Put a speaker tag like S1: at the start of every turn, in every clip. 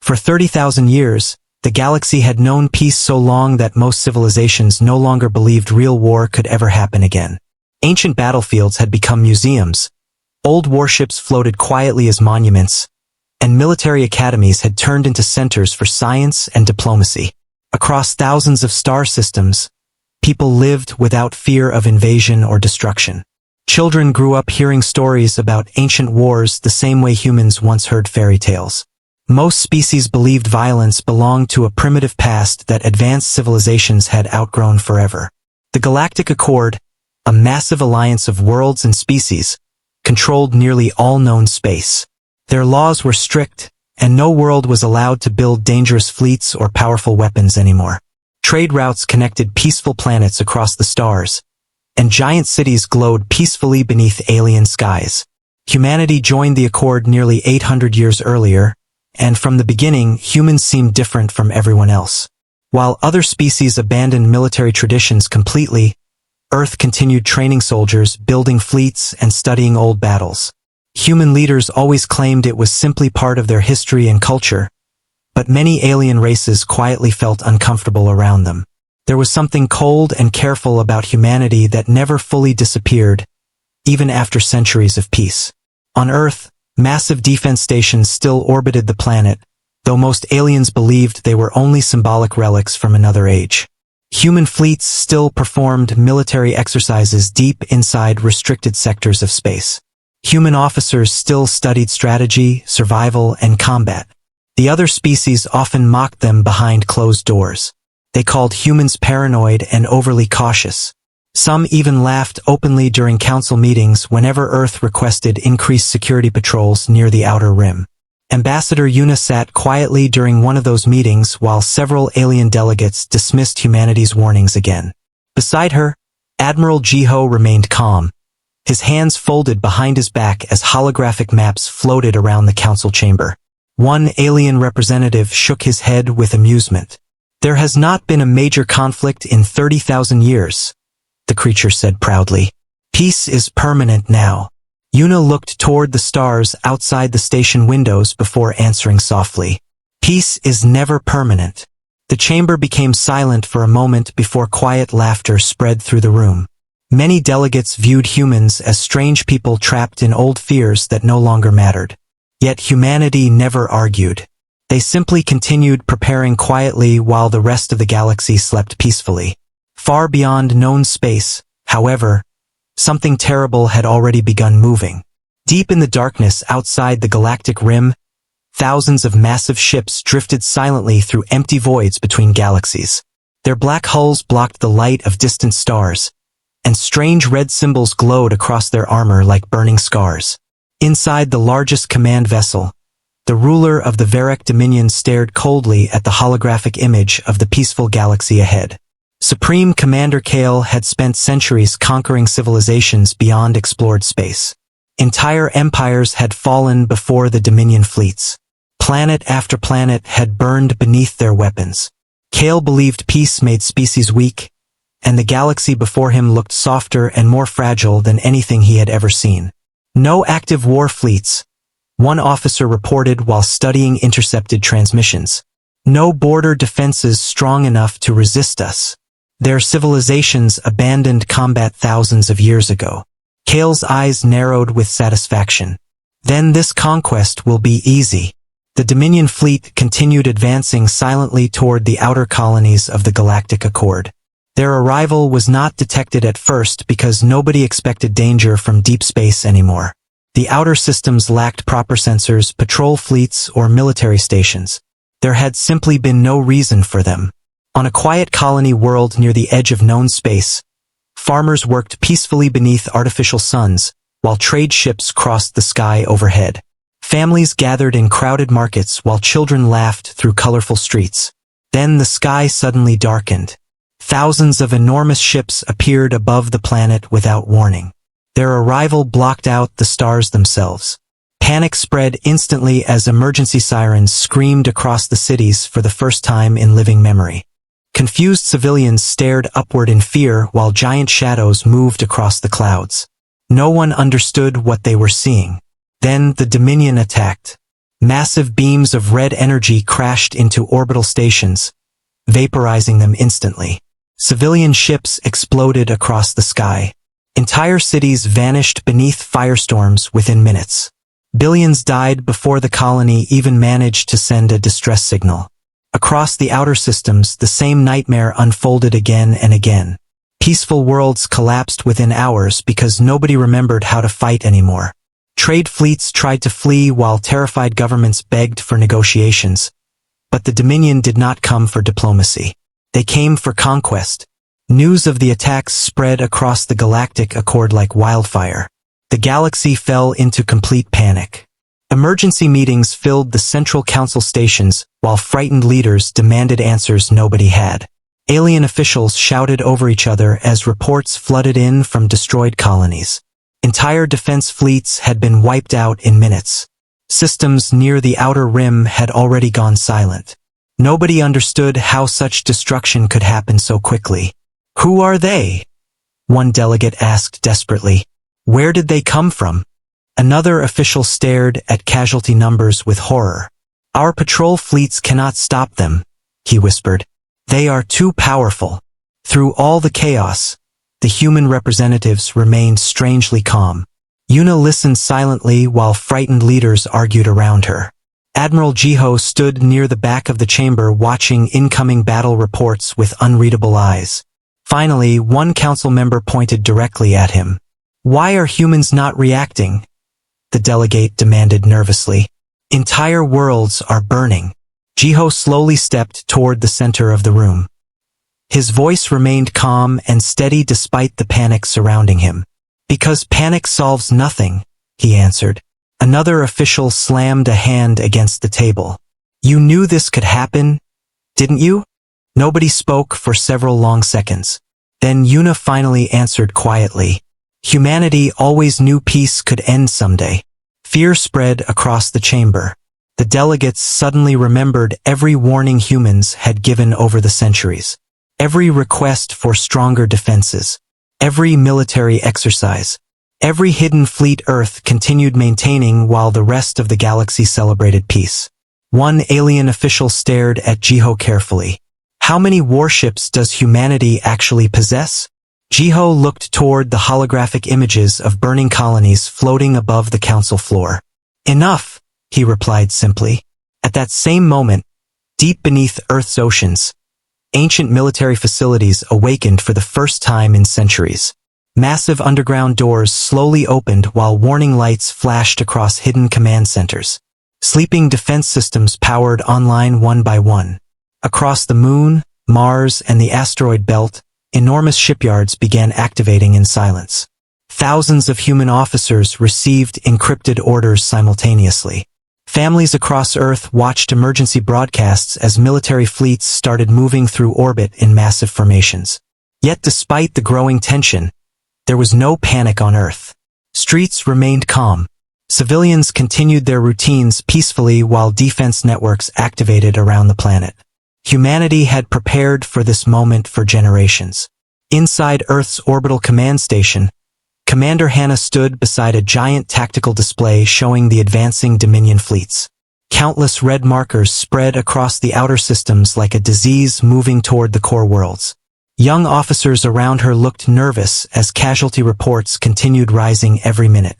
S1: For 30,000 years, the galaxy had known peace so long that most civilizations no longer believed real war could ever happen again. Ancient battlefields had become museums, old warships floated quietly as monuments, and military academies had turned into centers for science and diplomacy. Across thousands of star systems, people lived without fear of invasion or destruction. Children grew up hearing stories about ancient wars the same way humans once heard fairy tales. Most species believed violence belonged to a primitive past that advanced civilizations had outgrown forever. The Galactic Accord, a massive alliance of worlds and species, controlled nearly all known space. Their laws were strict, and no world was allowed to build dangerous fleets or powerful weapons anymore. Trade routes connected peaceful planets across the stars, and giant cities glowed peacefully beneath alien skies. Humanity joined the Accord nearly 800 years earlier, and from the beginning, humans seemed different from everyone else. While other species abandoned military traditions completely, Earth continued training soldiers, building fleets, and studying old battles. Human leaders always claimed it was simply part of their history and culture, but many alien races quietly felt uncomfortable around them. There was something cold and careful about humanity that never fully disappeared, even after centuries of peace. On Earth, massive defense stations still orbited the planet, though most aliens believed they were only symbolic relics from another age. Human fleets still performed military exercises deep inside restricted sectors of space. Human officers still studied strategy, survival, and combat. The other species often mocked them behind closed doors. They called humans paranoid and overly cautious. Some even laughed openly during council meetings whenever Earth requested increased security patrols near the outer rim. Ambassador Yuna sat quietly during one of those meetings while several alien delegates dismissed humanity's warnings again. Beside her, Admiral Jiho remained calm, his hands folded behind his back as holographic maps floated around the council chamber. One alien representative shook his head with amusement. "There has not been a major conflict in 30,000 years, the creature said proudly. "Peace is permanent now." Yuna looked toward the stars outside the station windows before answering softly. "Peace is never permanent." The chamber became silent for a moment before quiet laughter spread through the room. Many delegates viewed humans as strange people trapped in old fears that no longer mattered. Yet humanity never argued. They simply continued preparing quietly while the rest of the galaxy slept peacefully. Far beyond known space, however, something terrible had already begun moving. Deep in the darkness outside the galactic rim, thousands of massive ships drifted silently through empty voids between galaxies. Their black hulls blocked the light of distant stars, and strange red symbols glowed across their armor like burning scars. Inside the largest command vessel, the ruler of the Varek Dominion stared coldly at the holographic image of the peaceful galaxy ahead. Supreme Commander Kale had spent centuries conquering civilizations beyond explored space. Entire empires had fallen before the Dominion fleets. Planet after planet had burned beneath their weapons. Kale believed peace made species weak, and the galaxy before him looked softer and more fragile than anything he had ever seen. "No active war fleets," one officer reported while studying intercepted transmissions. "No border defenses strong enough to resist us. Their civilizations abandoned combat thousands of years ago." Kale's eyes narrowed with satisfaction. "Then this conquest will be easy." The Dominion fleet continued advancing silently toward the outer colonies of the Galactic Accord. Their arrival was not detected at first because nobody expected danger from deep space anymore. The outer systems lacked proper sensors, patrol fleets, or military stations. There had simply been no reason for them. On a quiet colony world near the edge of known space, farmers worked peacefully beneath artificial suns, while trade ships crossed the sky overhead. Families gathered in crowded markets while children laughed through colorful streets. Then the sky suddenly darkened. Thousands of enormous ships appeared above the planet without warning. Their arrival blocked out the stars themselves. Panic spread instantly as emergency sirens screamed across the cities for the first time in living memory. Confused civilians stared upward in fear while giant shadows moved across the clouds. No one understood what they were seeing. Then the Dominion attacked. Massive beams of red energy crashed into orbital stations, vaporizing them instantly. Civilian ships exploded across the sky. Entire cities vanished beneath firestorms within minutes. Billions died before the colony even managed to send a distress signal. Across the outer systems, the same nightmare unfolded again and again. Peaceful worlds collapsed within hours because nobody remembered how to fight anymore. Trade fleets tried to flee while terrified governments begged for negotiations. But the Dominion did not come for diplomacy. They came for conquest. News of the attacks spread across the Galactic Accord like wildfire. The galaxy fell into complete panic. Emergency meetings filled the central council stations, while frightened leaders demanded answers nobody had. Alien officials shouted over each other as reports flooded in from destroyed colonies. Entire defense fleets had been wiped out in minutes. Systems near the outer rim had already gone silent. Nobody understood how such destruction could happen so quickly. "Who are they?" one delegate asked desperately. "Where did they come from?" Another official stared at casualty numbers with horror. "Our patrol fleets cannot stop them," he whispered. "They are too powerful." Through all the chaos, the human representatives remained strangely calm. Yuna listened silently while frightened leaders argued around her. Admiral Jiho stood near the back of the chamber watching incoming battle reports with unreadable eyes. Finally, one council member pointed directly at him. "Why are humans not reacting?" the delegate demanded nervously. "Entire worlds are burning." Jiho slowly stepped toward the center of the room. His voice remained calm and steady despite the panic surrounding him. "Because panic solves nothing," he answered. Another official slammed a hand against the table. "You knew this could happen, didn't you?" Nobody spoke for several long seconds. Then Yuna finally answered quietly. "Humanity always knew peace could end someday." Fear spread across the chamber. The delegates suddenly remembered every warning humans had given over the centuries. Every request for stronger defenses. Every military exercise. Every hidden fleet Earth continued maintaining while the rest of the galaxy celebrated peace. One alien official stared at Jiho carefully. "How many warships does humanity actually possess?" Jiho looked toward the holographic images of burning colonies floating above the council floor. "Enough," he replied simply. At that same moment, deep beneath Earth's oceans, ancient military facilities awakened for the first time in centuries. Massive underground doors slowly opened while warning lights flashed across hidden command centers. Sleeping defense systems powered online one by one. Across the Moon, Mars, and the asteroid belt, enormous shipyards began activating in silence. Thousands of human officers received encrypted orders simultaneously. Families across Earth watched emergency broadcasts as military fleets started moving through orbit in massive formations. Yet despite the growing tension, there was no panic on Earth. Streets remained calm. Civilians continued their routines peacefully while defense networks activated around the planet. Humanity had prepared for this moment for generations. Inside Earth's orbital command station, Commander Hannah stood beside a giant tactical display showing the advancing Dominion fleets. Countless red markers spread across the outer systems like a disease moving toward the core worlds. Young officers around her looked nervous as casualty reports continued rising every minute.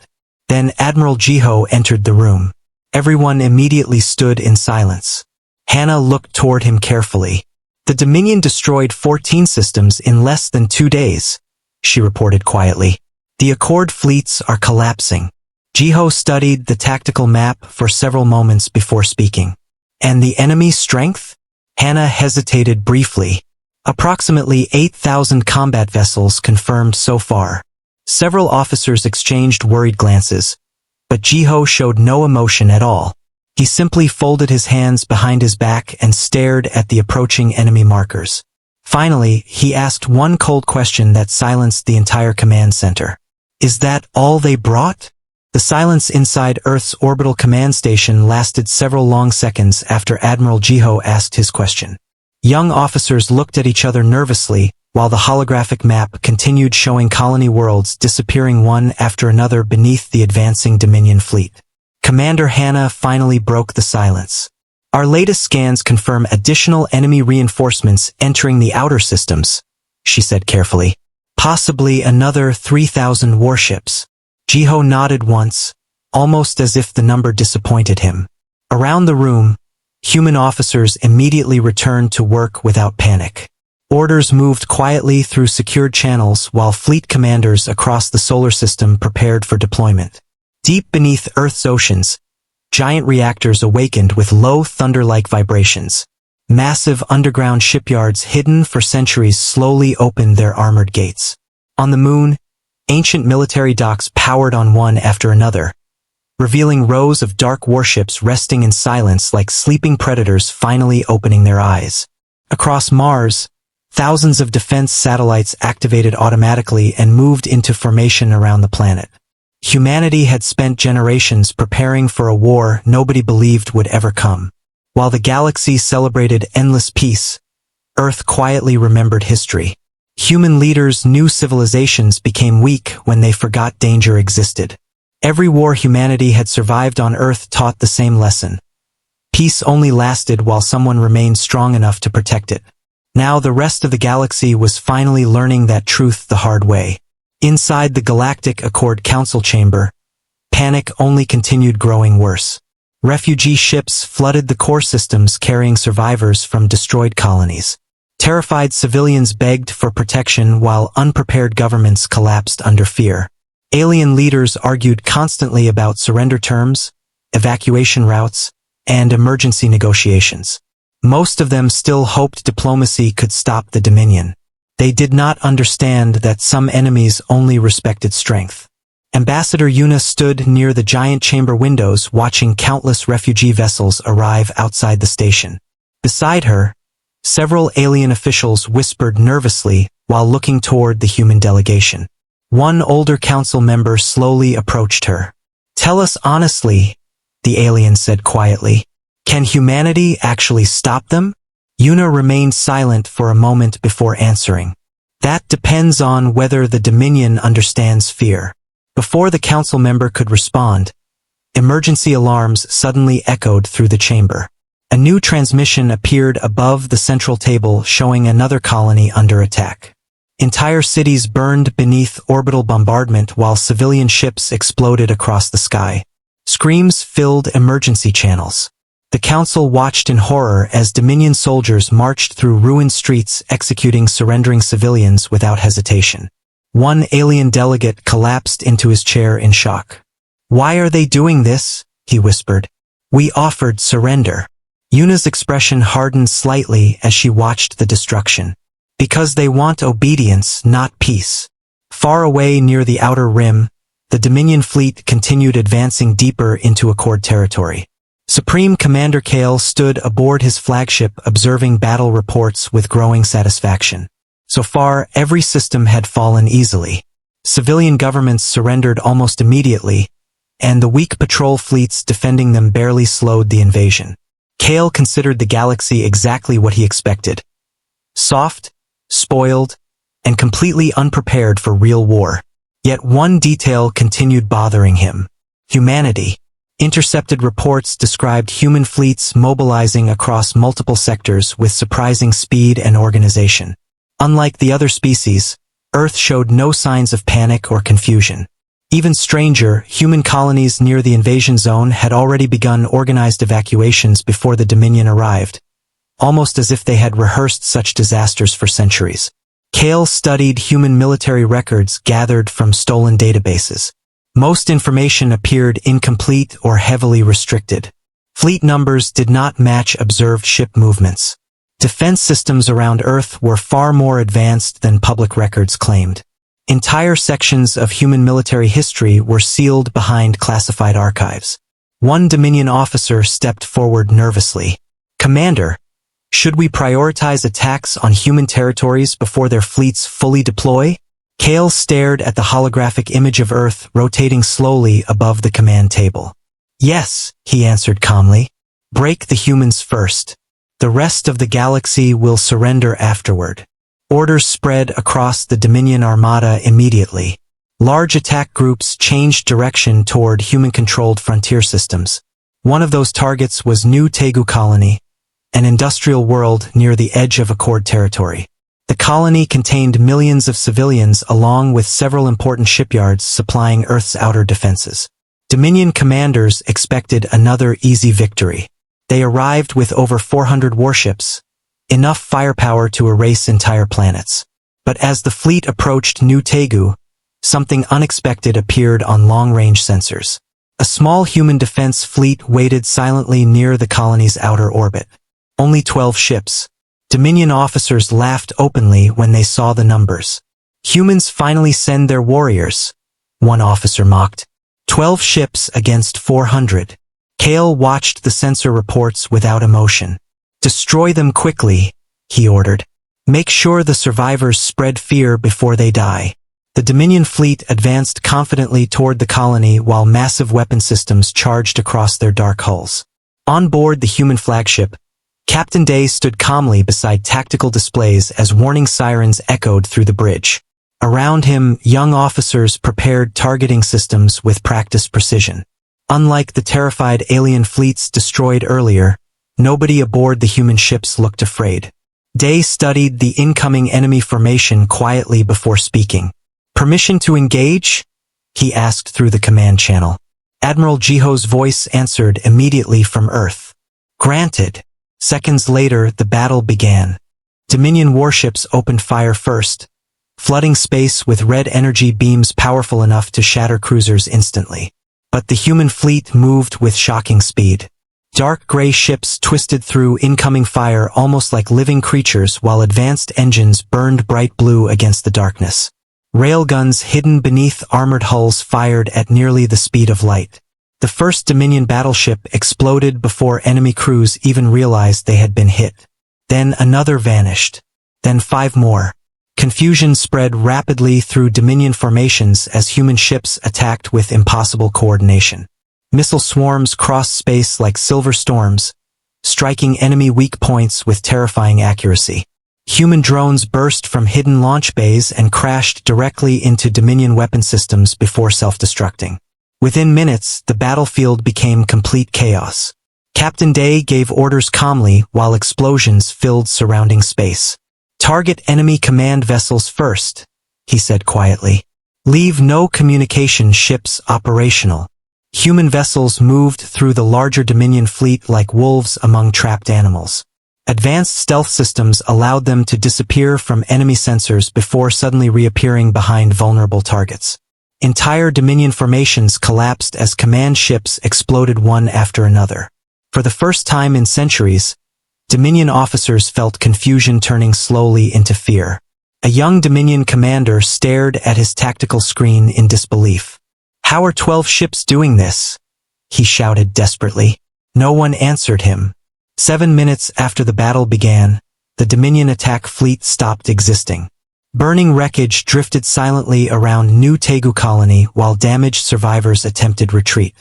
S1: Then Admiral Jiho entered the room. Everyone immediately stood in silence. Hannah looked toward him carefully. "The Dominion destroyed 14 systems in less than 2 days," she reported quietly. "The Accord fleets are collapsing." Jiho studied the tactical map for several moments before speaking. "And the enemy's strength?" Hannah hesitated briefly. "Approximately 8,000 combat vessels confirmed so far." Several officers exchanged worried glances, but Jiho showed no emotion at all. He simply folded his hands behind his back and stared at the approaching enemy markers. Finally, he asked one cold question that silenced the entire command center. "Is that all they brought?" The silence inside Earth's orbital command station lasted several long seconds after Admiral Jiho asked his question. Young officers looked at each other nervously, while the holographic map continued showing colony worlds disappearing one after another beneath the advancing Dominion fleet. Commander Hannah finally broke the silence. Our latest scans confirm additional enemy reinforcements entering the outer systems, she said carefully. Possibly another 3,000 warships. Jiho nodded once, almost as if the number disappointed him. Around the room, human officers immediately returned to work without panic. Orders moved quietly through secured channels while fleet commanders across the solar system prepared for deployment. Deep beneath Earth's oceans, giant reactors awakened with low thunder-like vibrations. Massive underground shipyards hidden for centuries slowly opened their armored gates. On the moon, ancient military docks powered on one after another, revealing rows of dark warships resting in silence like sleeping predators finally opening their eyes. Across Mars, thousands of defense satellites activated automatically and moved into formation around the planet. Humanity had spent generations preparing for a war nobody believed would ever come. While the galaxy celebrated endless peace, Earth quietly remembered history. Human leaders knew civilizations became weak when they forgot danger existed. Every war humanity had survived on Earth taught the same lesson. Peace only lasted while someone remained strong enough to protect it. Now the rest of the galaxy was finally learning that truth the hard way. Inside the Galactic Accord Council chamber, panic only continued growing worse. Refugee ships flooded the core systems carrying survivors from destroyed colonies. Terrified civilians begged for protection while unprepared governments collapsed under fear. Alien leaders argued constantly about surrender terms, evacuation routes, and emergency negotiations. Most of them still hoped diplomacy could stop the Dominion. They did not understand that some enemies only respected strength. Ambassador Yuna stood near the giant chamber windows watching countless refugee vessels arrive outside the station. Beside her, several alien officials whispered nervously while looking toward the human delegation. One older council member slowly approached her. "Tell us honestly," the alien said quietly. "Can humanity actually stop them?" Yuna remained silent for a moment before answering. "That depends on whether the Dominion understands fear." Before the council member could respond, emergency alarms suddenly echoed through the chamber. A new transmission appeared above the central table showing another colony under attack. Entire cities burned beneath orbital bombardment while civilian ships exploded across the sky. Screams filled emergency channels. The council watched in horror as Dominion soldiers marched through ruined streets executing surrendering civilians without hesitation. One alien delegate collapsed into his chair in shock. "Why are they doing this?" he whispered. "We offered surrender." Yuna's expression hardened slightly as she watched the destruction. "Because they want obedience, not peace." Far away near the outer rim, the Dominion fleet continued advancing deeper into Accord territory. Supreme Commander Kale stood aboard his flagship observing battle reports with growing satisfaction. So far, every system had fallen easily. Civilian governments surrendered almost immediately, and the weak patrol fleets defending them barely slowed the invasion. Kale considered the galaxy exactly what he expected. Soft, spoiled, and completely unprepared for real war. Yet one detail continued bothering him. Humanity. Intercepted reports described human fleets mobilizing across multiple sectors with surprising speed and organization. Unlike the other species, Earth showed no signs of panic or confusion. Even stranger, human colonies near the invasion zone had already begun organized evacuations before the Dominion arrived, almost as if they had rehearsed such disasters for centuries. Kale studied human military records gathered from stolen databases. Most information appeared incomplete or heavily restricted. Fleet numbers did not match observed ship movements. Defense systems around Earth were far more advanced than public records claimed. Entire sections of human military history were sealed behind classified archives. One Dominion officer stepped forward nervously. "Commander, should we prioritize attacks on human territories before their fleets fully deploy?" Kale stared at the holographic image of Earth rotating slowly above the command table. "Yes," he answered calmly. "Break the humans first. The rest of the galaxy will surrender afterward." Orders spread across the Dominion Armada immediately. Large attack groups changed direction toward human-controlled frontier systems. One of those targets was New Tegu Colony, an industrial world near the edge of Accord territory. The colony contained millions of civilians along with several important shipyards supplying Earth's outer defenses. Dominion commanders expected another easy victory. They arrived with over 400 warships, enough firepower to erase entire planets. But as the fleet approached New Tegu, something unexpected appeared on long-range sensors. A small human defense fleet waited silently near the colony's outer orbit. Only 12 ships. Dominion officers laughed openly when they saw the numbers. Humans finally send their warriors, one officer mocked. 12 ships against 400. Kale watched the sensor reports without emotion. Destroy them quickly, he ordered. Make sure the survivors spread fear before they die. The Dominion fleet advanced confidently toward the colony while massive weapon systems charged across their dark hulls. On board the human flagship, Captain Day stood calmly beside tactical displays as warning sirens echoed through the bridge. Around him, young officers prepared targeting systems with practiced precision. Unlike the terrified alien fleets destroyed earlier, nobody aboard the human ships looked afraid. Day studied the incoming enemy formation quietly before speaking. "Permission to engage?" he asked through the command channel. Admiral Jiho's voice answered immediately from Earth. "Granted." Seconds later, the battle began. Dominion warships opened fire first, flooding space with red energy beams powerful enough to shatter cruisers instantly. But the human fleet moved with shocking speed. Dark gray ships twisted through incoming fire almost like living creatures while advanced engines burned bright blue against the darkness. Railguns hidden beneath armored hulls fired at nearly the speed of light. The first Dominion battleship exploded before enemy crews even realized they had been hit. Then another vanished. Then 5 more. Confusion spread rapidly through Dominion formations as human ships attacked with impossible coordination. Missile swarms crossed space like silver storms, striking enemy weak points with terrifying accuracy. Human drones burst from hidden launch bays and crashed directly into Dominion weapon systems before self-destructing. Within minutes, the battlefield became complete chaos. Captain Day gave orders calmly while explosions filled surrounding space. "Target enemy command vessels first," he said quietly. "Leave no communication ships operational." Human vessels moved through the larger Dominion fleet like wolves among trapped animals. Advanced stealth systems allowed them to disappear from enemy sensors before suddenly reappearing behind vulnerable targets. Entire Dominion formations collapsed as command ships exploded one after another. For the first time in centuries, Dominion officers felt confusion turning slowly into fear. A young Dominion commander stared at his tactical screen in disbelief. "How are 12 ships doing this?" he shouted desperately. No one answered him. 7 minutes after the battle began, the Dominion attack fleet stopped existing. Burning wreckage drifted silently around New Tegu Colony while damaged survivors attempted retreat.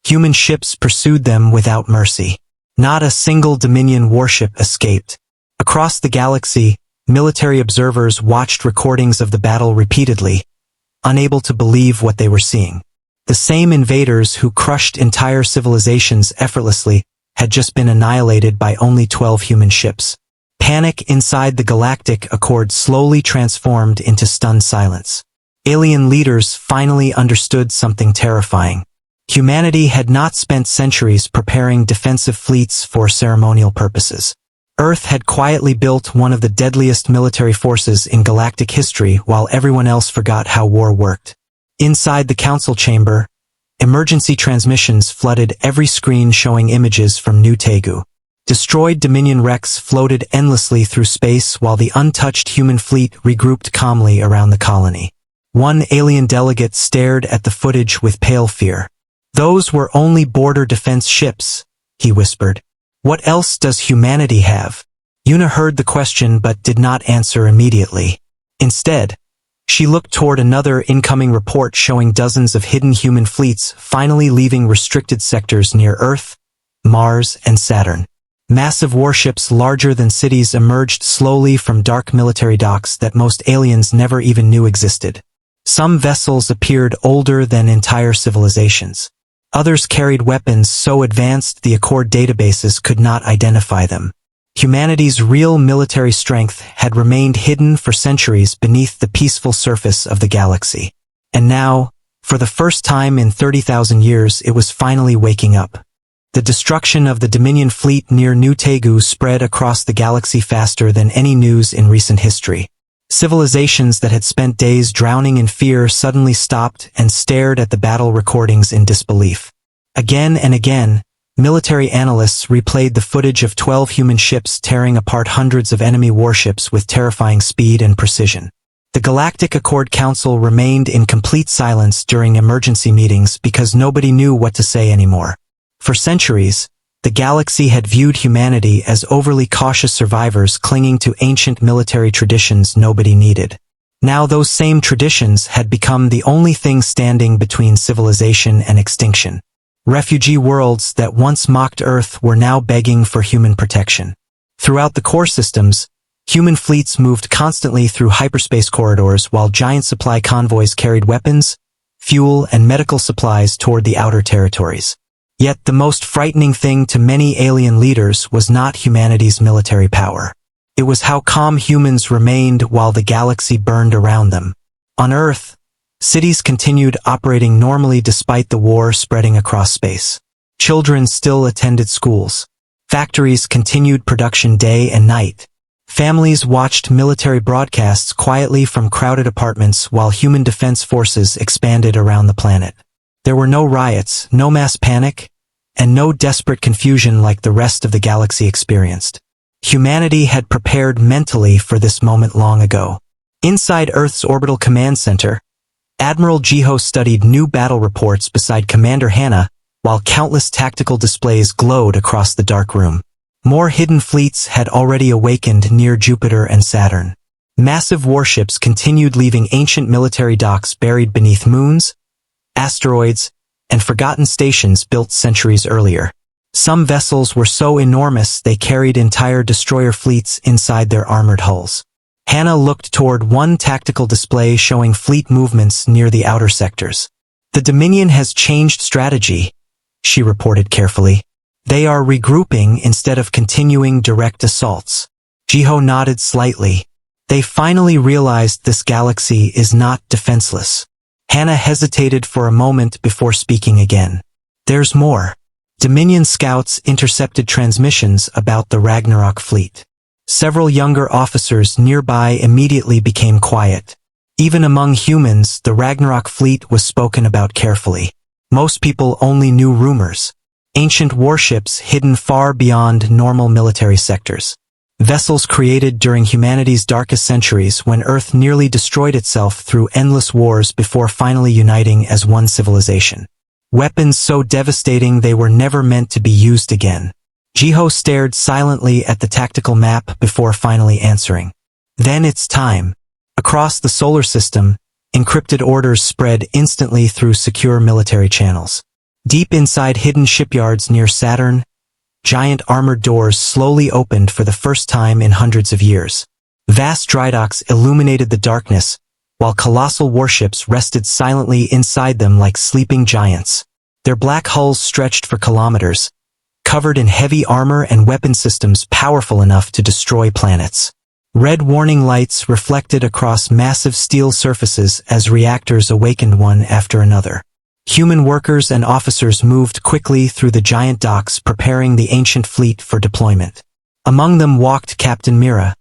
S1: Human ships pursued them without mercy. Not a single Dominion warship escaped. Across the galaxy, military observers watched recordings of the battle repeatedly, unable to believe what they were seeing. The same invaders who crushed entire civilizations effortlessly had just been annihilated by only 12 human ships. Panic inside the Galactic Accord slowly transformed into stunned silence. Alien leaders finally understood something terrifying. Humanity had not spent centuries preparing defensive fleets for ceremonial purposes. Earth had quietly built one of the deadliest military forces in galactic history while everyone else forgot how war worked. Inside the council chamber, emergency transmissions flooded every screen showing images from New Tegu. Destroyed Dominion wrecks floated endlessly through space while the untouched human fleet regrouped calmly around the colony. One alien delegate stared at the footage with pale fear. "Those were only border defense ships," he whispered. "What else does humanity have?" Yuna heard the question but did not answer immediately. Instead, she looked toward another incoming report showing dozens of hidden human fleets finally leaving restricted sectors near Earth, Mars, and Saturn. Massive warships larger than cities emerged slowly from dark military docks that most aliens never even knew existed. Some vessels appeared older than entire civilizations. Others carried weapons so advanced the Accord databases could not identify them. Humanity's real military strength had remained hidden for centuries beneath the peaceful surface of the galaxy. And now, for the first time in 30,000 years, it was finally waking up. The destruction of the Dominion fleet near New Tegu spread across the galaxy faster than any news in recent history. Civilizations that had spent days drowning in fear suddenly stopped and stared at the battle recordings in disbelief. Again and again, military analysts replayed the footage of 12 human ships tearing apart hundreds of enemy warships with terrifying speed and precision. The Galactic Accord Council remained in complete silence during emergency meetings because nobody knew what to say anymore. For centuries, the galaxy had viewed humanity as overly cautious survivors clinging to ancient military traditions nobody needed. Now those same traditions had become the only thing standing between civilization and extinction. Refugee worlds that once mocked Earth were now begging for human protection. Throughout the core systems, human fleets moved constantly through hyperspace corridors while giant supply convoys carried weapons, fuel, and medical supplies toward the outer territories. Yet the most frightening thing to many alien leaders was not humanity's military power. It was how calm humans remained while the galaxy burned around them. On Earth, cities continued operating normally despite the war spreading across space. Children still attended schools. Factories continued production day and night. Families watched military broadcasts quietly from crowded apartments while human defense forces expanded around the planet. There were no riots, no mass panic, and no desperate confusion like the rest of the galaxy experienced. Humanity had prepared mentally for this moment long ago. Inside Earth's orbital command center, Admiral Jiho studied new battle reports beside Commander Hannah, while countless tactical displays glowed across the dark room. More hidden fleets had already awakened near Jupiter and Saturn. Massive warships continued leaving ancient military docks buried beneath moons, asteroids, and forgotten stations built centuries earlier. Some vessels were so enormous they carried entire destroyer fleets inside their armored hulls. Hannah looked toward one tactical display showing fleet movements near the outer sectors. "The Dominion has changed strategy," she reported carefully. "They are regrouping instead of continuing direct assaults." Jiho nodded slightly. They finally realized this galaxy is not defenseless. Hannah hesitated for a moment before speaking again. "There's more." Dominion scouts intercepted transmissions about the Ragnarok fleet. Several younger officers nearby immediately became quiet. Even among humans, the Ragnarok fleet was spoken about carefully. Most people only knew rumors. Ancient warships hidden far beyond normal military sectors. Vessels created during humanity's darkest centuries when Earth nearly destroyed itself through endless wars before finally uniting as one civilization. Weapons so devastating they were never meant to be used again. Jiho stared silently at the tactical map before finally answering. "Then it's time." Across the solar system, encrypted orders spread instantly through secure military channels. Deep inside hidden shipyards near Saturn, giant armored doors slowly opened for the first time in hundreds of years. Vast drydocks illuminated the darkness, while colossal warships rested silently inside them like sleeping giants. Their black hulls stretched for kilometers, covered in heavy armor and weapon systems powerful enough to destroy planets. Red warning lights reflected across massive steel surfaces as reactors awakened one after another. Human workers and officers moved quickly through the giant docks preparing the ancient fleet for deployment. Among them walked Captain Mira,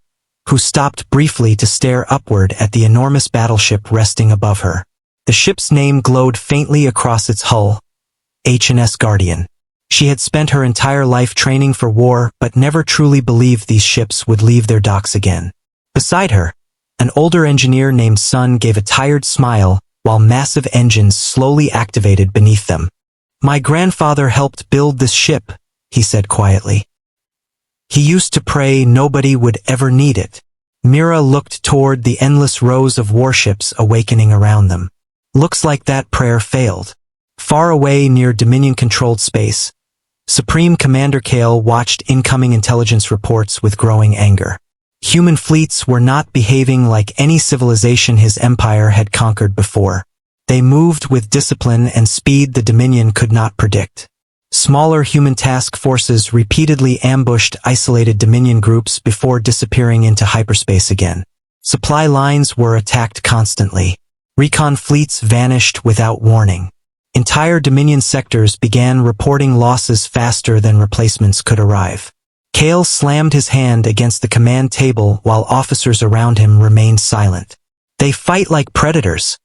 S1: who stopped briefly to stare upward at the enormous battleship resting above her. The ship's name glowed faintly across its hull, HMS Guardian. She had spent her entire life training for war but never truly believed these ships would leave their docks again. Beside her, an older engineer named Sun gave a tired smile while massive engines slowly activated beneath them. "My grandfather helped build this ship," he said quietly. "He used to pray nobody would ever need it." Mira looked toward the endless rows of warships awakening around them. "Looks like that prayer failed." Far away near Dominion-controlled space, Supreme Commander Kale watched incoming intelligence reports with growing anger. Human fleets were not behaving like any civilization his empire had conquered before. They moved with discipline and speed the Dominion could not predict. Smaller human task forces repeatedly ambushed isolated Dominion groups before disappearing into hyperspace again. Supply lines were attacked constantly. Recon fleets vanished without warning. Entire Dominion sectors began reporting losses faster than replacements could arrive. Kale slammed his hand against the command table while officers around him remained silent. "They fight like predators,"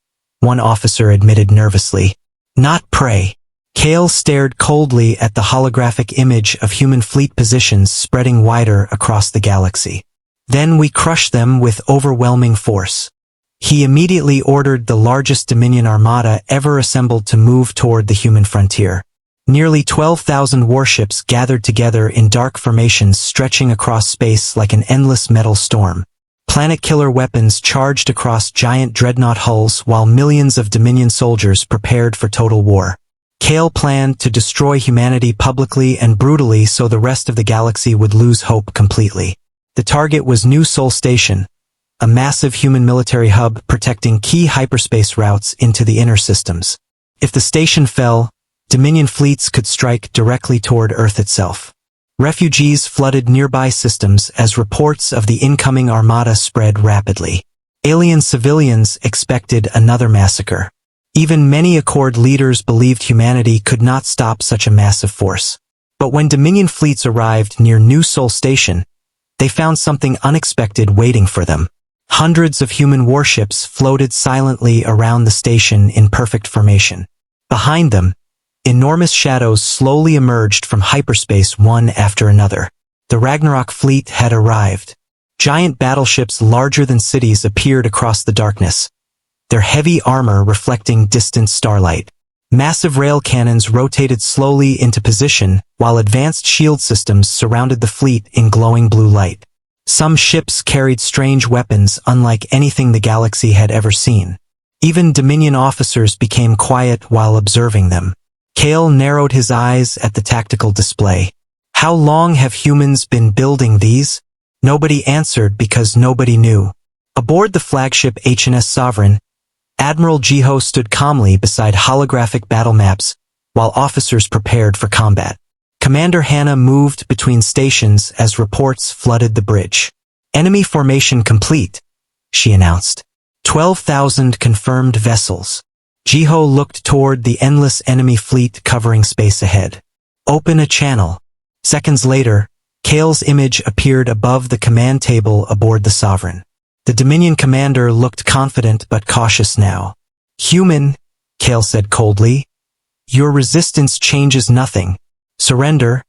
S1: one officer admitted nervously. "Not prey." Kale stared coldly at the holographic image of human fleet positions spreading wider across the galaxy. "Then we crush them with overwhelming force." He immediately ordered the largest Dominion armada ever assembled to move toward the human frontier. Nearly 12,000 warships gathered together in dark formations stretching across space like an endless metal storm. Planet-killer weapons charged across giant dreadnought hulls while millions of Dominion soldiers prepared for total war. Kale planned to destroy humanity publicly and brutally so the rest of the galaxy would lose hope completely. The target was New Sol Station, a massive human military hub protecting key hyperspace routes into the inner systems. If the station fell, Dominion fleets could strike directly toward Earth itself. Refugees flooded nearby systems as reports of the incoming armada spread rapidly. Alien civilians expected another massacre. Even many Accord leaders believed humanity could not stop such a massive force. But when Dominion fleets arrived near New Sol Station, they found something unexpected waiting for them. Hundreds of human warships floated silently around the station in perfect formation. Behind them, enormous shadows slowly emerged from hyperspace one after another. The Ragnarok fleet had arrived. Giant battleships larger than cities appeared across the darkness, their heavy armor reflecting distant starlight. Massive rail cannons rotated slowly into position, while advanced shield systems surrounded the fleet in glowing blue light. Some ships carried strange weapons unlike anything the galaxy had ever seen. Even Dominion officers became quiet while observing them. Kale narrowed his eyes at the tactical display. "How long have humans been building these?" Nobody answered because nobody knew. Aboard the flagship HMS Sovereign, Admiral Jiho stood calmly beside holographic battle maps while officers prepared for combat. Commander Hannah moved between stations as reports flooded the bridge. "Enemy formation complete," she announced. 12,000 confirmed vessels. Jiho looked toward the endless enemy fleet covering space ahead. "Open a channel." Seconds later, Kale's image appeared above the command table aboard the Sovereign. The Dominion commander looked confident but cautious now. "Human," Kale said coldly, "your resistance changes nothing. Surrender,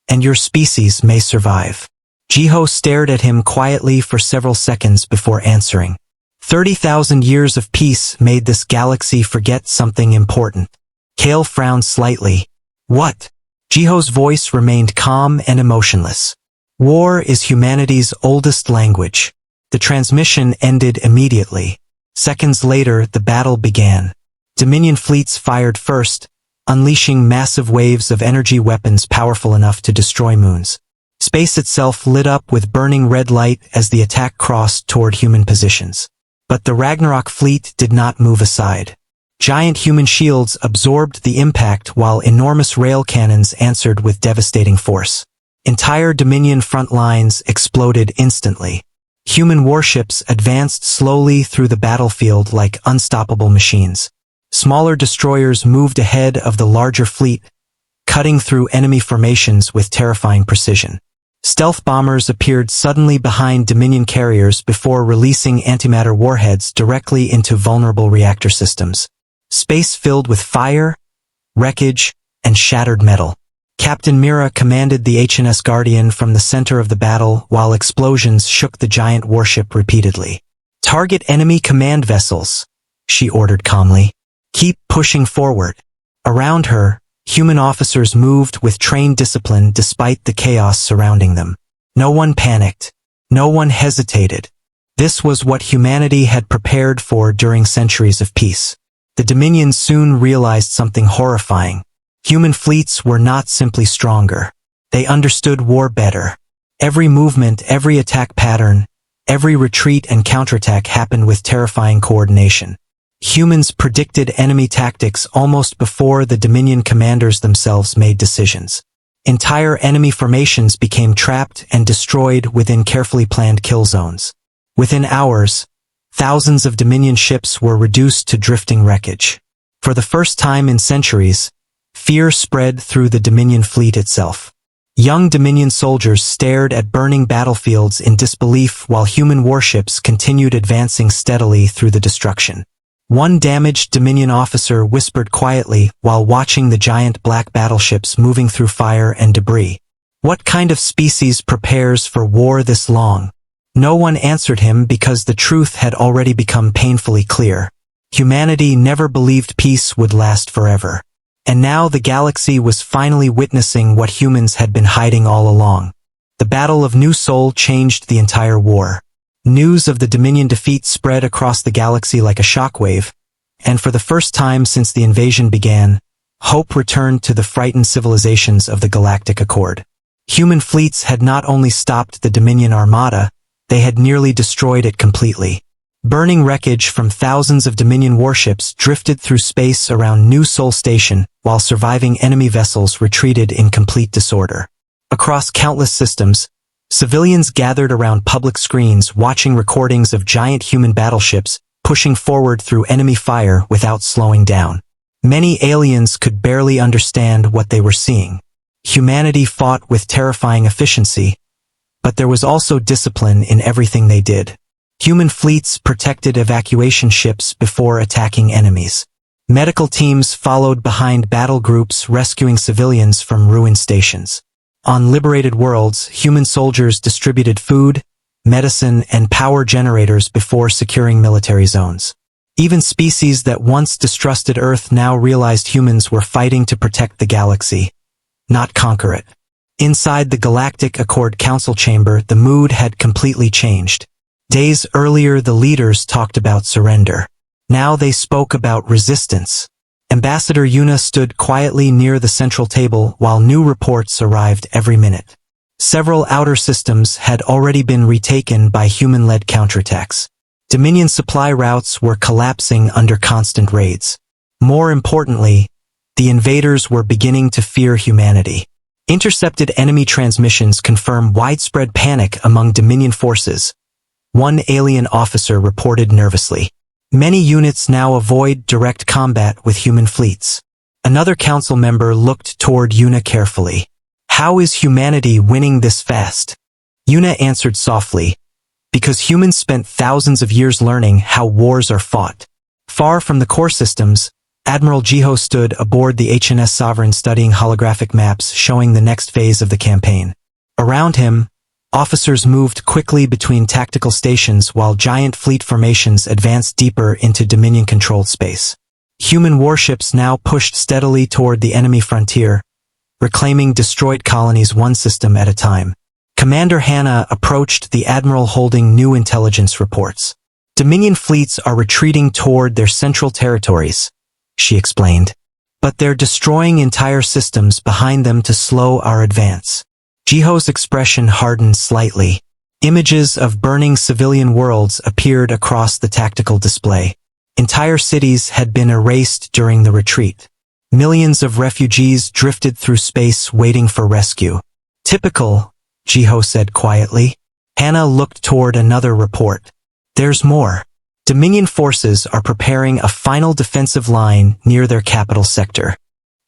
S1: and your species may survive." Jiho stared at him quietly for several seconds before answering. 30,000 years of peace made this galaxy forget something important. Kale frowned slightly. "What?" Jiho's voice remained calm and emotionless. "War is humanity's oldest language." The transmission ended immediately. Seconds later, the battle began. Dominion fleets fired first, unleashing massive waves of energy weapons powerful enough to destroy moons. Space itself lit up with burning red light as the attack crossed toward human positions. But the Ragnarok fleet did not move aside. Giant human shields absorbed the impact while enormous rail cannons answered with devastating force. Entire Dominion front lines exploded instantly. Human warships advanced slowly through the battlefield like unstoppable machines. Smaller destroyers moved ahead of the larger fleet, cutting through enemy formations with terrifying precision. Stealth bombers appeared suddenly behind Dominion carriers before releasing antimatter warheads directly into vulnerable reactor systems. Space filled with fire, wreckage, and shattered metal. Captain Mira commanded the HMS Guardian from the center of the battle while explosions shook the giant warship repeatedly. "Target enemy command vessels," she ordered calmly. "Keep pushing forward." Around her, human officers moved with trained discipline despite the chaos surrounding them. No one panicked. No one hesitated. This was what humanity had prepared for during centuries of peace. The Dominion soon realized something horrifying. Human fleets were not simply stronger. They understood war better. Every movement, every attack pattern, Every retreat and counterattack happened with terrifying coordination. Humans predicted enemy tactics almost before the Dominion commanders themselves made decisions. Entire enemy formations became trapped and destroyed within carefully planned kill zones. Within hours, thousands of Dominion ships were reduced to drifting wreckage. For the first time in centuries, fear spread through the Dominion fleet itself. Young Dominion soldiers stared at burning battlefields in disbelief while human warships continued advancing steadily through the destruction. One damaged Dominion officer whispered quietly while watching the giant black battleships moving through fire and debris. "What kind of species prepares for war this long?" No one answered him because the truth had already become painfully clear. Humanity never believed peace would last forever. And now the galaxy was finally witnessing what humans had been hiding all along. The Battle of New Sol changed the entire war. News of the Dominion defeat spread across the galaxy like a shockwave, and for the first time since the invasion began, hope returned to the frightened civilizations of the Galactic Accord. Human fleets had not only stopped the Dominion armada, they had nearly destroyed it completely. Burning wreckage from thousands of Dominion warships drifted through space around New Sol Station, while surviving enemy vessels retreated in complete disorder. Across countless systems, civilians gathered around public screens watching recordings of giant human battleships pushing forward through enemy fire without slowing down. Many aliens could barely understand what they were seeing. Humanity fought with terrifying efficiency, but there was also discipline in everything they did. Human fleets protected evacuation ships before attacking enemies. Medical teams followed behind battle groups rescuing civilians from ruined stations. On liberated worlds, human soldiers distributed food, medicine, and power generators before securing military zones. Even species that once distrusted Earth now realized humans were fighting to protect the galaxy, not conquer it. Inside the Galactic Accord Council chamber, the mood had completely changed. Days earlier, the leaders talked about surrender. Now they spoke about resistance. Ambassador Yuna stood quietly near the central table while new reports arrived every minute. Several outer systems had already been retaken by human-led counterattacks. Dominion supply routes were collapsing under constant raids. More importantly, the invaders were beginning to fear humanity. Intercepted enemy transmissions confirm widespread panic among Dominion forces. One alien officer reported nervously. Many units now avoid direct combat with human fleets. Another council member looked toward Yuna carefully. "How is humanity winning this fast?" Yuna answered softly, "Because humans spent thousands of years learning how wars are fought." Far from the core systems, Admiral Jiho stood aboard the HNS Sovereign studying holographic maps showing the next phase of the campaign. Around him, officers moved quickly between tactical stations while giant fleet formations advanced deeper into Dominion-controlled space. Human warships now pushed steadily toward the enemy frontier, reclaiming destroyed colonies one system at a time. Commander Hannah approached the Admiral holding new intelligence reports. "Dominion fleets are retreating toward their central territories," she explained. "But they're destroying entire systems behind them to slow our advance." Jiho's expression hardened slightly. Images of burning civilian worlds appeared across the tactical display. Entire cities had been erased during the retreat. Millions of refugees drifted through space waiting for rescue. "Typical," Jiho said quietly. Hannah looked toward another report. "There's more. Dominion forces are preparing a final defensive line near their capital sector."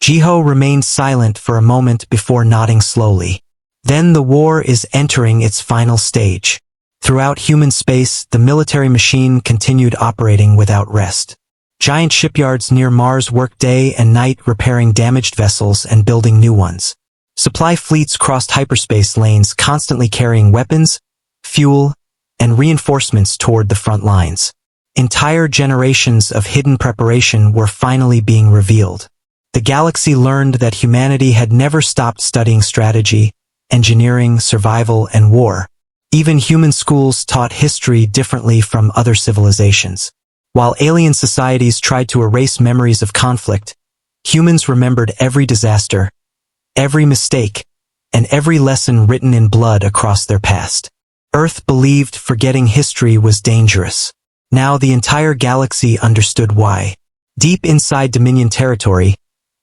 S1: Jiho remained silent for a moment before nodding slowly. "Then the war is entering its final stage." Throughout human space, the military machine continued operating without rest. Giant shipyards near Mars worked day and night repairing damaged vessels and building new ones. Supply fleets crossed hyperspace lanes constantly carrying weapons, fuel, and reinforcements toward the front lines. Entire generations of hidden preparation were finally being revealed. The galaxy learned that humanity had never stopped studying strategy, engineering, survival, and war. Even human schools taught history differently from other civilizations. While alien societies tried to erase memories of conflict, humans remembered every disaster, every mistake, and every lesson written in blood across their past. Earth believed forgetting history was dangerous. Now the entire galaxy understood why. Deep inside Dominion territory,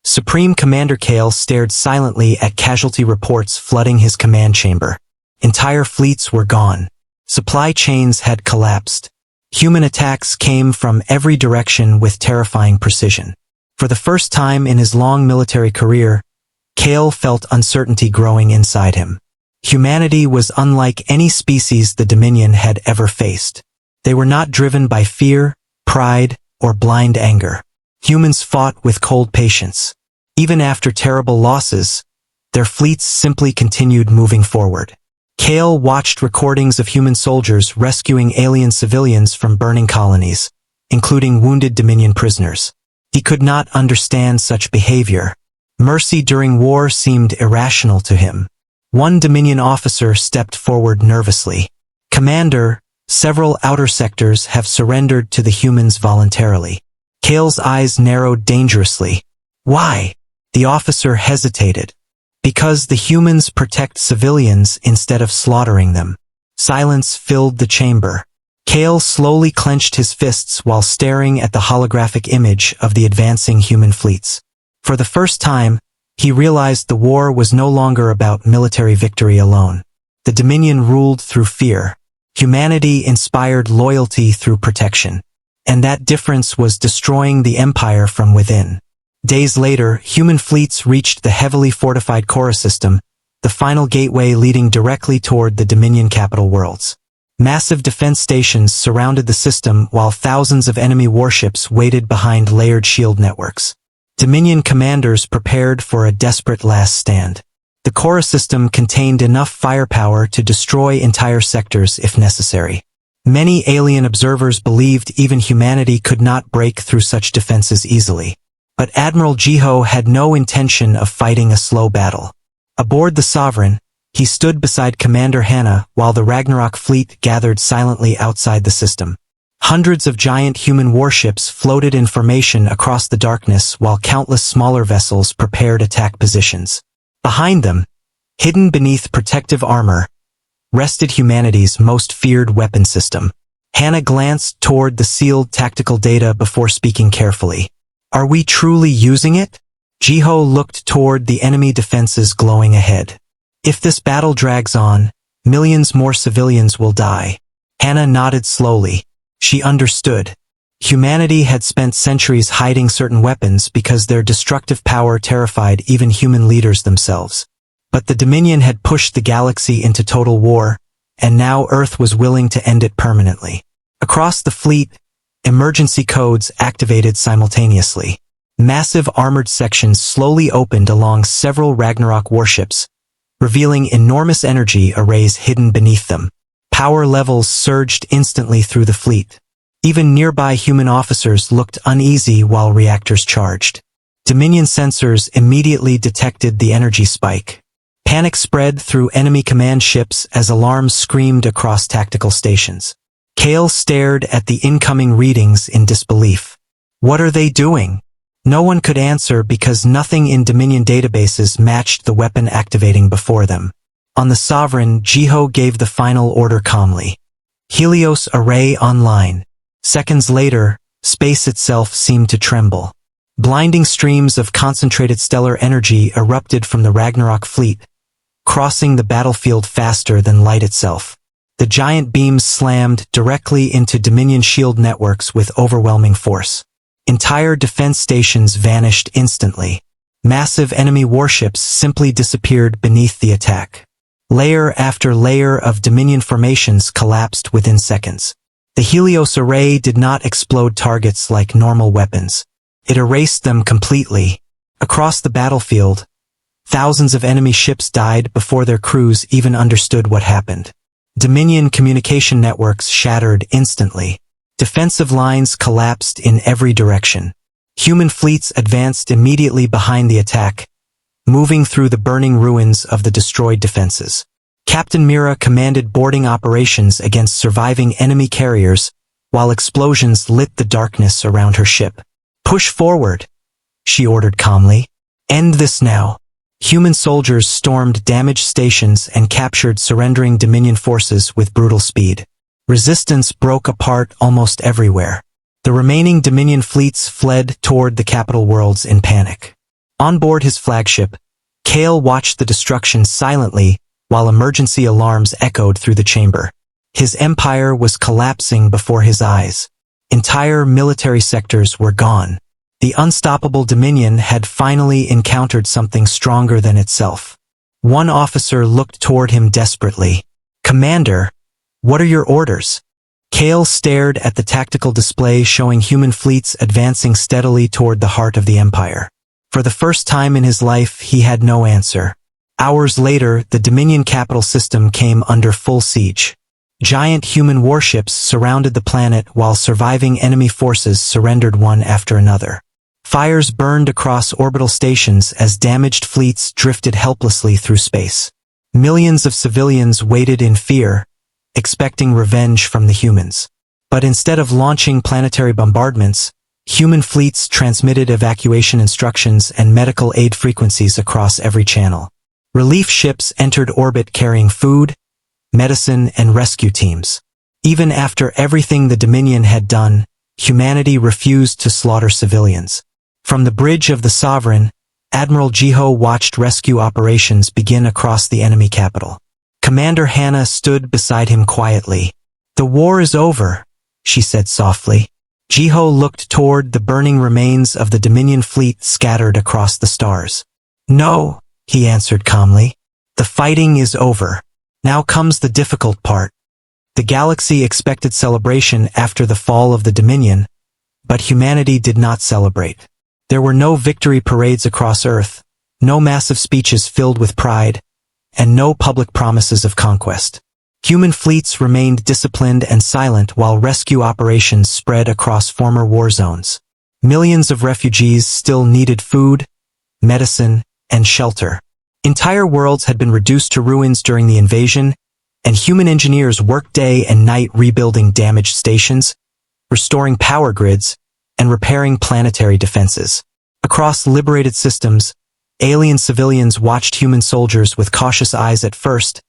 S1: Supreme Commander Kale stared silently at casualty reports flooding his command chamber. Entire fleets were gone. Supply chains had collapsed. Human attacks came from every direction with terrifying precision. For the first time in his long military career, Kale felt uncertainty growing inside him. Humanity was unlike any species the Dominion had ever faced. They were not driven by fear, pride, or blind anger. Humans fought with cold patience. Even after terrible losses, their fleets simply continued moving forward. Kale watched recordings of human soldiers rescuing alien civilians from burning colonies, including wounded Dominion prisoners. He could not understand such behavior. Mercy during war seemed irrational to him. One Dominion officer stepped forward nervously. "Commander, several outer sectors have surrendered to the humans voluntarily." Kale's eyes narrowed dangerously. "Why?" The officer hesitated. "Because the humans protect civilians instead of slaughtering them." Silence filled the chamber. Kale slowly clenched his fists while staring at the holographic image of the advancing human fleets. For the first time, he realized the war was no longer about military victory alone. The Dominion ruled through fear. Humanity inspired loyalty through protection. And that difference was destroying the empire from within. Days later, human fleets reached the heavily fortified Cora system, the final gateway leading directly toward the Dominion capital worlds. Massive defense stations surrounded the system while thousands of enemy warships waited behind layered shield networks. Dominion commanders prepared for a desperate last stand. The Cora system contained enough firepower to destroy entire sectors if necessary. Many alien observers believed even humanity could not break through such defenses easily. But Admiral Jiho had no intention of fighting a slow battle. Aboard the Sovereign, he stood beside Commander Hannah while the Ragnarok fleet gathered silently outside the system. Hundreds of giant human warships floated in formation across the darkness while countless smaller vessels prepared attack positions. Behind them, hidden beneath protective armor, rested humanity's most feared weapon system. Hannah glanced toward the sealed tactical data before speaking carefully. "Are we truly using it?" Jiho looked toward the enemy defenses glowing ahead. "If this battle drags on, millions more civilians will die." Hannah nodded slowly. She understood. Humanity had spent centuries hiding certain weapons because their destructive power terrified even human leaders themselves. But the Dominion had pushed the galaxy into total war, and now Earth was willing to end it permanently. Across the fleet, emergency codes activated simultaneously. Massive armored sections slowly opened along several Ragnarok warships, revealing enormous energy arrays hidden beneath them. Power levels surged instantly through the fleet. Even nearby human officers looked uneasy while reactors charged. Dominion sensors immediately detected the energy spike. Panic spread through enemy command ships as alarms screamed across tactical stations. Kale stared at the incoming readings in disbelief. What are they doing? No one could answer because nothing in Dominion databases matched the weapon activating before them. On the Sovereign, Jiho gave the final order calmly. Helios array online. Seconds later, space itself seemed to tremble. Blinding streams of concentrated stellar energy erupted from the Ragnarok fleet, crossing the battlefield faster than light itself. The giant beams slammed directly into Dominion shield networks with overwhelming force. Entire defense stations vanished instantly. Massive enemy warships simply disappeared beneath the attack. Layer after layer of Dominion formations collapsed within seconds. The Helios array did not explode targets like normal weapons. It erased them completely. Across the battlefield, thousands of enemy ships died before their crews even understood what happened. Dominion communication networks shattered instantly. Defensive lines collapsed in every direction. Human fleets advanced immediately behind the attack, moving through the burning ruins of the destroyed defenses. Captain Mira commanded boarding operations against surviving enemy carriers, while explosions lit the darkness around her ship. "Push forward," she ordered calmly. "End this now." Human soldiers stormed damaged stations and captured surrendering Dominion forces with brutal speed. Resistance broke apart almost everywhere. The remaining Dominion fleets fled toward the capital worlds in panic. On board his flagship, Kale watched the destruction silently while emergency alarms echoed through the chamber. His empire was collapsing before his eyes. Entire military sectors were gone. The unstoppable Dominion had finally encountered something stronger than itself. One officer looked toward him desperately. "Commander, what are your orders?" Kale stared at the tactical display showing human fleets advancing steadily toward the heart of the Empire. For the first time in his life, he had no answer. Hours later, the Dominion capital system came under full siege. Giant human warships surrounded the planet while surviving enemy forces surrendered one after another. Fires burned across orbital stations as damaged fleets drifted helplessly through space. Millions of civilians waited in fear, expecting revenge from the humans. But instead of launching planetary bombardments, human fleets transmitted evacuation instructions and medical aid frequencies across every channel. Relief ships entered orbit carrying food, medicine, and rescue teams. Even after everything the Dominion had done, humanity refused to slaughter civilians. From the bridge of the Sovereign, Admiral Jiho watched rescue operations begin across the enemy capital. Commander Hannah stood beside him quietly. "The war is over," she said softly. Jiho looked toward the burning remains of the Dominion fleet scattered across the stars. "No," he answered calmly. "The fighting is over. Now comes the difficult part." The galaxy expected celebration after the fall of the Dominion, but humanity did not celebrate. There were no victory parades across Earth, no massive speeches filled with pride, and no public promises of conquest. Human fleets remained disciplined and silent while rescue operations spread across former war zones. Millions of refugees still needed food, medicine, and shelter. Entire worlds had been reduced to ruins during the invasion, and human engineers worked day and night rebuilding damaged stations, restoring power grids, and repairing planetary defenses. Across liberated systems, alien civilians watched human soldiers with cautious eyes at first,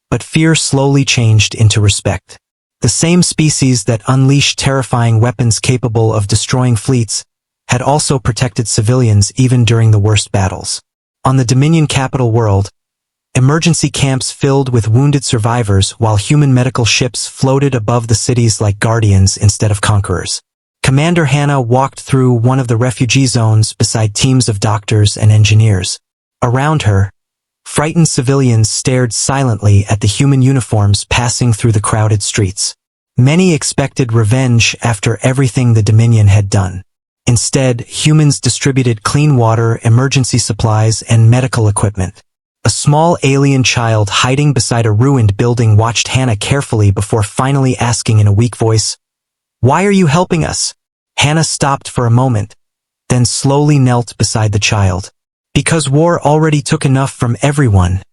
S1: but fear slowly changed into respect. The same species that unleashed terrifying weapons capable of destroying fleets had also protected civilians even during the worst battles. On the Dominion capital world, emergency camps filled with wounded survivors while human medical ships floated above the cities like guardians instead of conquerors. Commander Hannah walked through one of the refugee zones beside teams of doctors and engineers. Around her, frightened civilians stared silently at the human uniforms passing through the crowded streets. Many expected revenge after everything the Dominion had done. Instead, humans distributed clean water, emergency supplies, and medical equipment. A small alien child hiding beside a ruined building watched Hannah carefully before finally asking in a weak voice, "Why are you helping us?" Hannah stopped for a moment, then slowly knelt beside the child. "Because war already took enough from everyone,"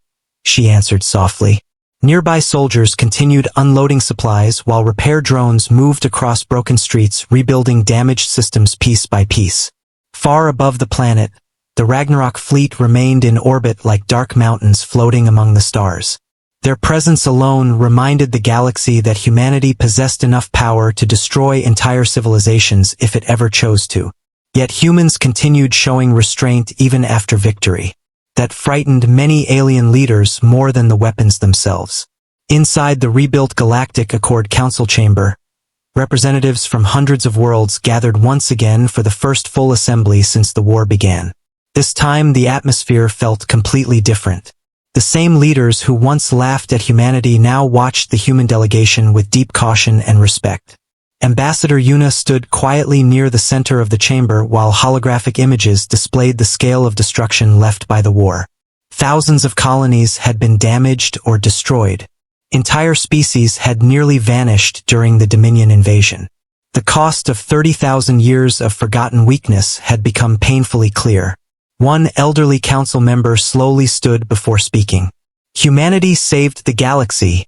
S1: she answered softly. Nearby soldiers continued unloading supplies while repair drones moved across broken streets, rebuilding damaged systems piece by piece. Far above the planet, the Ragnarok fleet remained in orbit like dark mountains floating among the stars. Their presence alone reminded the galaxy that humanity possessed enough power to destroy entire civilizations if it ever chose to. Yet humans continued showing restraint even after victory. That frightened many alien leaders more than the weapons themselves. Inside the rebuilt Galactic Accord Council chamber, representatives from hundreds of worlds gathered once again for the first full assembly since the war began. This time the atmosphere felt completely different. The same leaders who once laughed at humanity now watched the human delegation with deep caution and respect. Ambassador Yuna stood quietly near the center of the chamber while holographic images displayed the scale of destruction left by the war. Thousands of colonies had been damaged or destroyed. Entire species had nearly vanished during the Dominion invasion. The cost of 30,000 years of forgotten weakness had become painfully clear. One elderly council member slowly stood before speaking. "Humanity saved the galaxy,"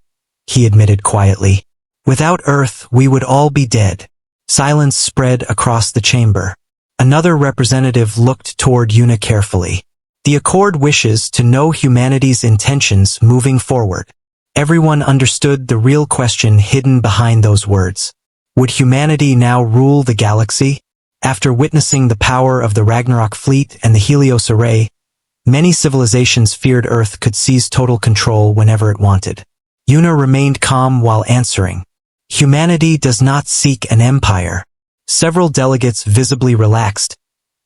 S1: he admitted quietly. "Without Earth, we would all be dead." Silence spread across the chamber. Another representative looked toward Yuna carefully. The Accord wishes to know humanity's intentions moving forward. Everyone understood the real question hidden behind those words. Would humanity now rule the galaxy? After witnessing the power of the Ragnarok fleet and the Helios array, many civilizations feared Earth could seize total control whenever it wanted. Una remained calm while answering. Humanity does not seek an empire. Several delegates visibly relaxed,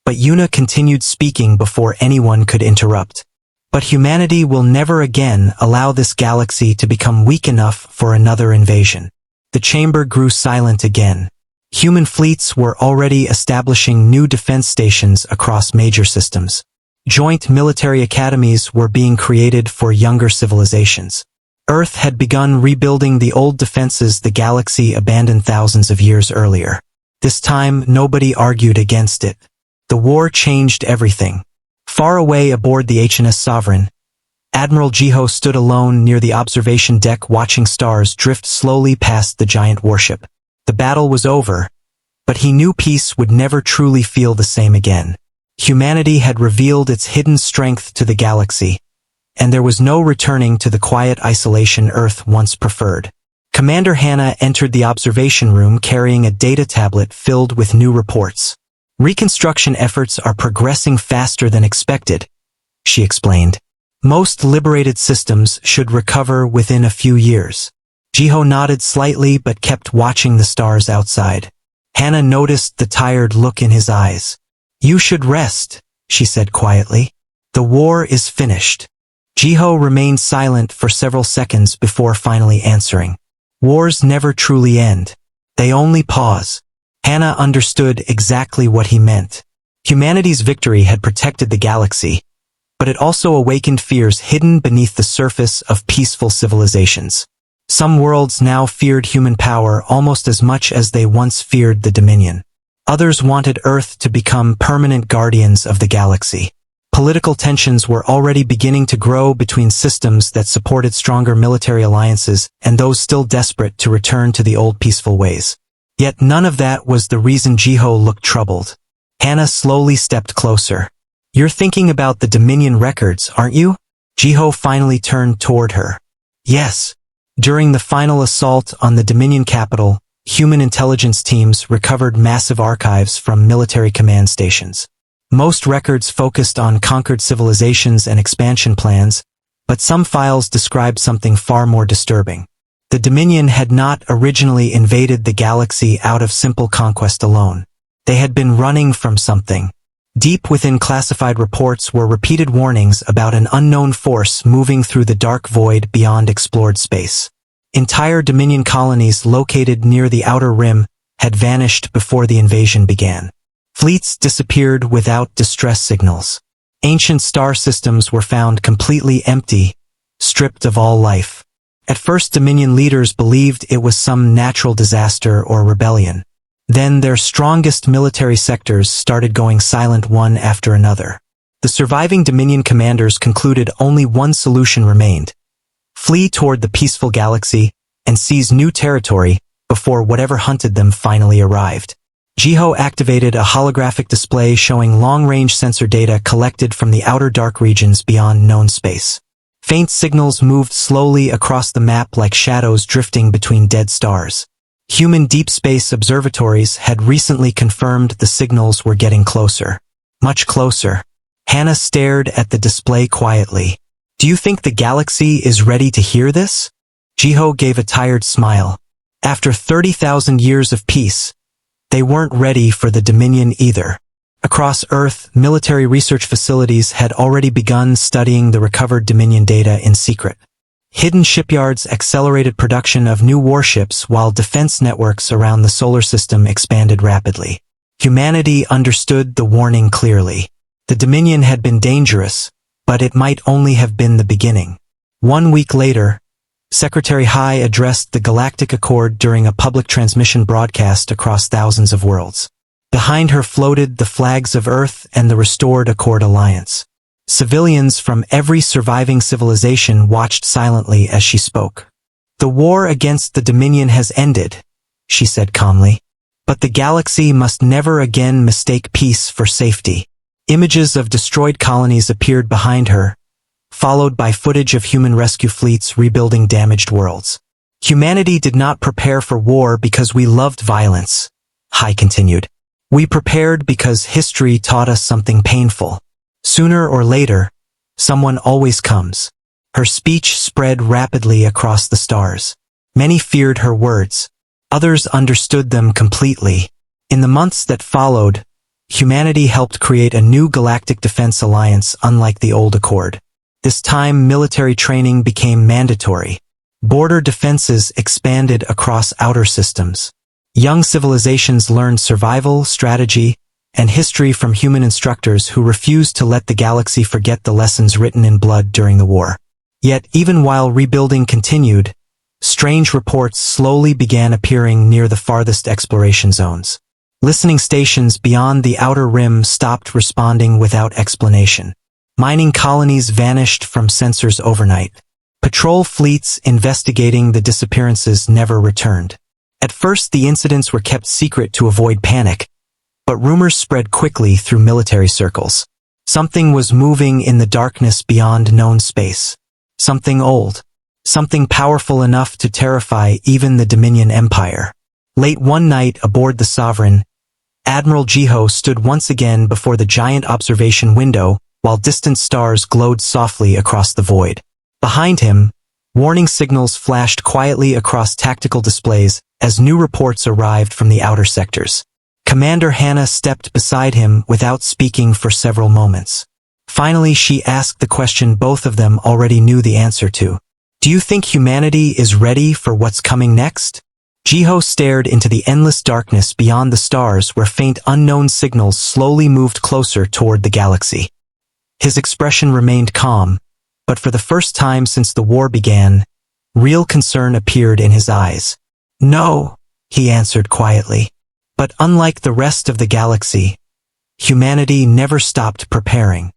S1: but Una continued speaking before anyone could interrupt. But humanity will never again allow this galaxy to become weak enough for another invasion. The chamber grew silent again. Human fleets were already establishing new defense stations across major systems. Joint military academies were being created for younger civilizations. Earth had begun rebuilding the old defenses the galaxy abandoned thousands of years earlier. This time, nobody argued against it. The war changed everything. Far away aboard the HMS Sovereign, Admiral Jiho stood alone near the observation deck watching stars drift slowly past the giant warship. The battle was over, but he knew peace would never truly feel the same again. Humanity had revealed its hidden strength to the galaxy, and there was no returning to the quiet isolation Earth once preferred. Commander Hannah entered the observation room carrying a data tablet filled with new reports. Reconstruction efforts are progressing faster than expected, she explained. Most liberated systems should recover within a few years. Jiho nodded slightly but kept watching the stars outside. Hannah noticed the tired look in his eyes. You should rest, she said quietly. The war is finished. Jiho remained silent for several seconds before finally answering. Wars never truly end. They only pause. Hannah understood exactly what he meant. Humanity's victory had protected the galaxy, but it also awakened fears hidden beneath the surface of peaceful civilizations. Some worlds now feared human power almost as much as they once feared the Dominion. Others wanted Earth to become permanent guardians of the galaxy. Political tensions were already beginning to grow between systems that supported stronger military alliances and those still desperate to return to the old peaceful ways. Yet none of that was the reason Jiho looked troubled. Hannah slowly stepped closer. You're thinking about the Dominion records, aren't you? Jiho finally turned toward her. Yes. During the final assault on the Dominion capital, human intelligence teams recovered massive archives from military command stations. Most records focused on conquered civilizations and expansion plans, but some files described something far more disturbing. The Dominion had not originally invaded the galaxy out of simple conquest alone. They had been running from something. Deep within classified reports were repeated warnings about an unknown force moving through the dark void beyond explored space. Entire Dominion colonies located near the outer rim had vanished before the invasion began. Fleets disappeared without distress signals. Ancient star systems were found completely empty, stripped of all life. At first, Dominion leaders believed it was some natural disaster or rebellion. Then their strongest military sectors started going silent one after another. The surviving Dominion commanders concluded only one solution remained: flee toward the peaceful galaxy and seize new territory before whatever hunted them finally arrived. Jiho activated a holographic display showing long-range sensor data collected from the outer dark regions beyond known space. Faint signals moved slowly across the map like shadows drifting between dead stars. Human deep space observatories had recently confirmed the signals were getting closer. Much closer. Hannah stared at the display quietly. Do you think the galaxy is ready to hear this? Jiho gave a tired smile. After 30,000 years of peace, they weren't ready for the Dominion either. Across Earth, military research facilities had already begun studying the recovered Dominion data in secret. Hidden shipyards accelerated production of new warships while defense networks around the solar system expanded rapidly. Humanity understood the warning clearly. The Dominion had been dangerous, but it might only have been the beginning. 1 week later, Secretary Hai addressed the Galactic Accord during a public transmission broadcast across thousands of worlds. Behind her floated the flags of Earth and the restored Accord Alliance. Civilians from every surviving civilization watched silently as she spoke. The war against the Dominion has ended, she said calmly. But the galaxy must never again mistake peace for safety. Images of destroyed colonies appeared behind her, followed by footage of human rescue fleets rebuilding damaged worlds. Humanity did not prepare for war because we loved violence, Hai continued. We prepared because history taught us something painful. Sooner or later, someone always comes. Her speech spread rapidly across the stars. Many feared her words. Others understood them completely. In the months that followed, humanity helped create a new galactic defense alliance unlike the old accord. This time, military training became mandatory. Border defenses expanded across outer systems. Young civilizations learned survival, strategy, and history from human instructors who refused to let the galaxy forget the lessons written in blood during the war. Yet, even while rebuilding continued, strange reports slowly began appearing near the farthest exploration zones. Listening stations beyond the outer rim stopped responding without explanation. Mining colonies vanished from sensors overnight. Patrol fleets investigating the disappearances never returned. At first, the incidents were kept secret to avoid panic, but rumors spread quickly through military circles. Something was moving in the darkness beyond known space. Something old. Something powerful enough to terrify even the Dominion Empire. Late one night aboard the Sovereign, Admiral Jiho stood once again before the giant observation window while distant stars glowed softly across the void. Behind him, warning signals flashed quietly across tactical displays as new reports arrived from the outer sectors. Commander Hannah stepped beside him without speaking for several moments. Finally, she asked the question both of them already knew the answer to. Do you think humanity is ready for what's coming next? Jiho stared into the endless darkness beyond the stars where faint unknown signals slowly moved closer toward the galaxy. His expression remained calm, but for the first time since the war began, real concern appeared in his eyes. No, he answered quietly. But unlike the rest of the galaxy, humanity never stopped preparing.